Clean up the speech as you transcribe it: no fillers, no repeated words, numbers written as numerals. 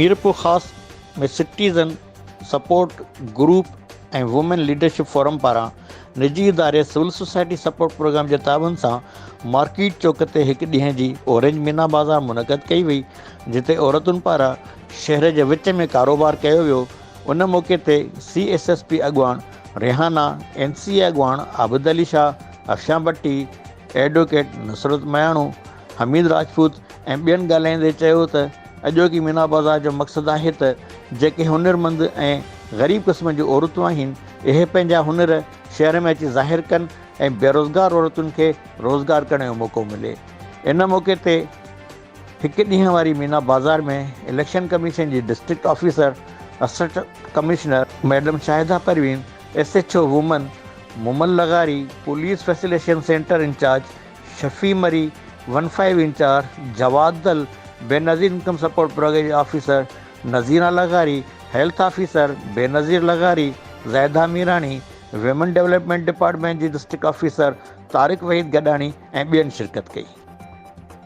मीरपुर ख़ास में citizen support group ऐं वुमेन लीडरशिप फोरम पारां निजी इदारे सिविल सोसाइटी सपोर्ट प्रोग्राम जे ताबन सां मार्केट चौक ते हिकु ॾींहं जी ऑरेंज मीना बाज़ार मुनक़द कई वई, जिते औरतुनि पारां शहर जे विच में कारोबार कयो वियो। उन मौक़े ते CSSP अॻुवाण रेहाना, NCA अॻुवाण आबिद अली शाह, अफशां भट्टी, एडवोकेट नुसरत मयाणू, हमीद राजपूत ऐं ॿियनि ॻाल्हाईंदे चयो त अॼोकी मीना बाज़ार जो मक़सदु आहे त जेके हुनरमंद ऐं ग़रीब क़िस्म जूं औरतूं आहिनि, इहे पंहिंजा हुनर शहर में अची ज़ाहिर कनि ऐं बेरोज़गार औरतुनि खे रोज़गार करण जो मौक़ो मिले। इन मौक़े ते हिकु ॾींहं वारी मीना बाज़ार में इलेक्शन कमीशन जी district officer assistant commissioner madam Shahida Parveen, SHO woman Mumal Lagari, police facilitation centre incharge Shafi Mari, 15 incharge Jawad Dal, Benazir income support programme officer Nazira Lagari, health officer Benazir Lagari, Zaida Mirani, women development department जी डिस्ट्रिक्ट ऑफिसर तारिक वहीद गडानी ऐं ॿियनि शिरकत कई।